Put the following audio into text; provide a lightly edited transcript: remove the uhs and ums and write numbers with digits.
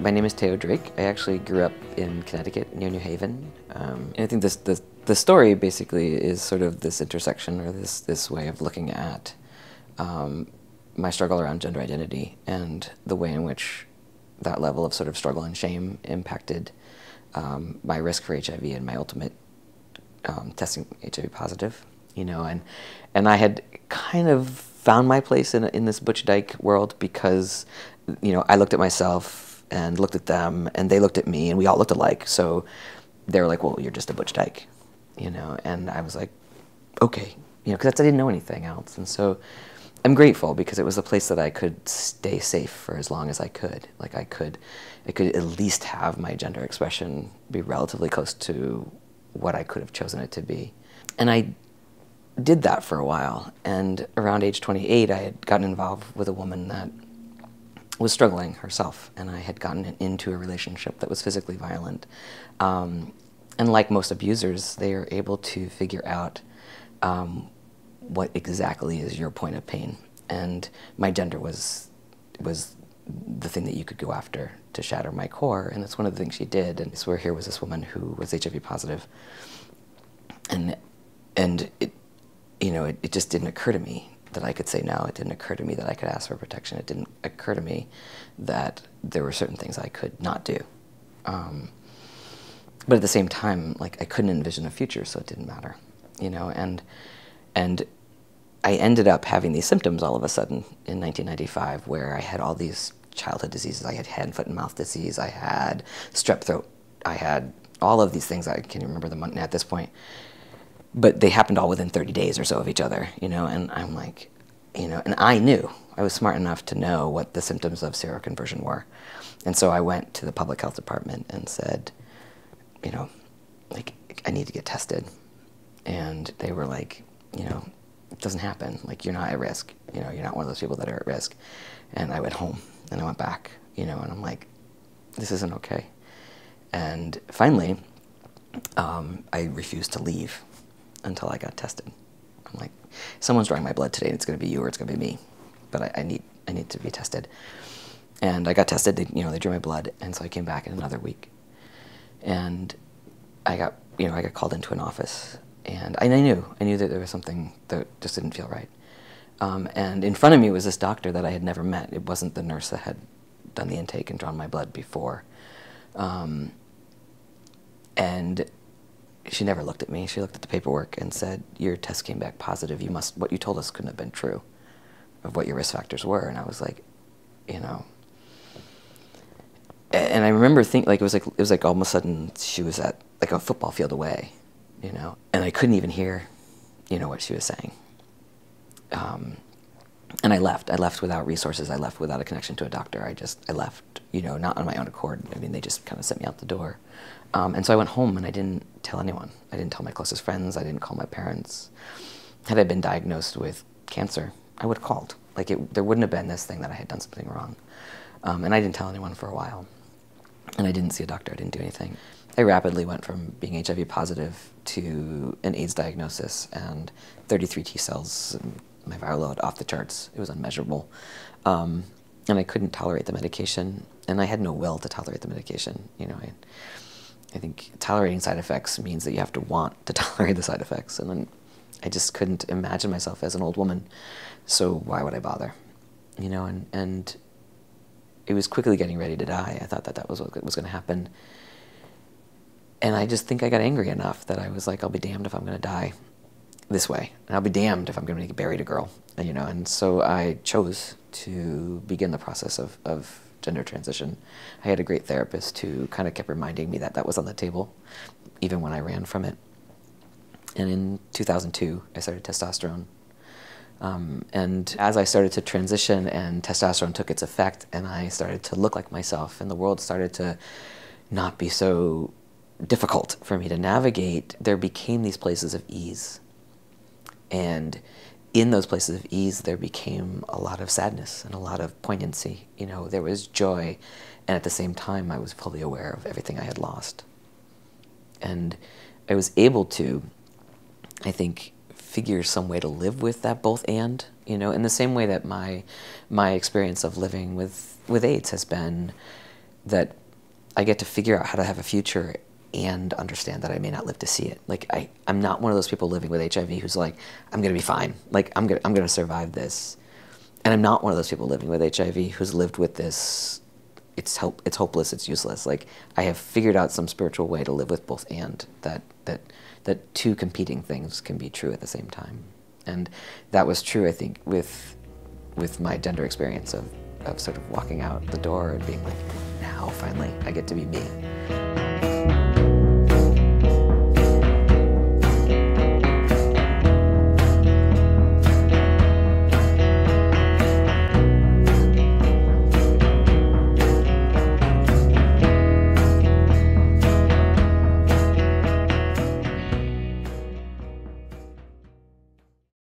My name is Teo Drake. I actually grew up in Connecticut near New Haven. And I think the story basically is sort of this intersection, or this way of looking at my struggle around gender identity and the way in which that level of sort of struggle and shame impacted my risk for HIV and my ultimate testing HIV positive. You know, and I had kind of found my place in this butch dyke world because, you know, I looked at myself and looked at them, and they looked at me, and we all looked alike. So they were like, "Well, you're just a butch dyke," you know. And I was like, "Okay," you know, because I didn't know anything else. And so I'm grateful because it was a place that I could stay safe for as long as I could. Like I could at least have my gender expression be relatively close to what I could have chosen it to be. And I did that for a while. And around age 28, I had gotten involved with a woman that was struggling herself, and I had gotten into a relationship that was physically violent. And like most abusers, they are able to figure out what exactly is your point of pain. And my gender was the thing that you could go after to shatter my core, and that's one of the things she did. And so here was this woman who was HIV positive, and it, you know, it just didn't occur to me that I could say no. It didn't occur to me that I could ask for protection. It didn't occur to me that there were certain things I could not do. But at the same time, like, I couldn't envision a future, so it didn't matter, you know. And I ended up having these symptoms all of a sudden in 1995, where I had all these childhood diseases. I had hand, foot, and mouth disease. I had strep throat. I had all of these things. I can't even remember them at this point. But they happened all within 30 days or so of each other, you know, and I'm like, you know, and I knew. I was smart enough to know what the symptoms of seroconversion were. And so I went to the public health department and said, you know, like, I need to get tested. And they were like, you know, it doesn't happen. Like, you're not at risk. You know, you're not one of those people that are at risk. And I went home, and I went back, you know, and I'm like, this isn't okay. And finally, I refused to leave until I got tested. I'm like, someone's drawing my blood today, and it's going to be you or it's going to be me, but I need to be tested. And I got tested. They, you know, they drew my blood, and so I came back in another week, and I got called into an office, and I knew that there was something that just didn't feel right. And in front of me was this doctor that I had never met. It wasn't the nurse that had done the intake and drawn my blood before, and she never looked at me. She looked at the paperwork and said, "Your test came back positive. What you told us couldn't have been true of what your risk factors were." And I was like, you know, and I remember thinking, like, it was like all of a sudden she was at like a football field away, you know, and I couldn't even hear, you know, what she was saying. And I left. I left without resources. I left without a connection to a doctor. I left, you know, not on my own accord. I mean, they just kind of sent me out the door. And so I went home, and I didn't tell anyone. I didn't tell my closest friends. I didn't call my parents. Had I been diagnosed with cancer, I would have called. Like, there wouldn't have been this thing that I had done something wrong. And I didn't tell anyone for a while. And I didn't see a doctor. I didn't do anything. I rapidly went from being HIV positive to an AIDS diagnosis and 33 T cells, and my viral load off the charts. It was unmeasurable. And I couldn't tolerate the medication, and I had no will to tolerate the medication. You know, I think tolerating side effects means that you have to want to tolerate the side effects, and then I just couldn't imagine myself as an old woman, so why would I bother? You know, and it was quickly getting ready to die. I thought that was what was going to happen, and I just think I got angry enough that I was like, I'll be damned if I'm going to die this way, and I'll be damned if I'm going to get buried a girl, you know. And so I chose to begin the process of gender transition. I had a great therapist who kind of kept reminding me that that was on the table, even when I ran from it. And in 2002, I started testosterone. And as I started to transition and testosterone took its effect, and I started to look like myself, and the world started to not be so difficult for me to navigate, there became these places of ease. And in those places of ease, there became a lot of sadness and a lot of poignancy. You know, there was joy, and at the same time, I was fully aware of everything I had lost. And I was able to, I think, figure some way to live with that both and, you know, in the same way that my experience of living with AIDS has been that I get to figure out how to have a future and understand that I may not live to see it. Like I'm not one of those people living with HIV who's like, I'm gonna be fine. Like I'm gonna survive this. And I'm not one of those people living with HIV who's lived with this, it's hopeless, it's useless. Like I have figured out some spiritual way to live with both, and that two competing things can be true at the same time. And that was true, I think, with my gender experience of sort of walking out the door and being like, now finally I get to be me.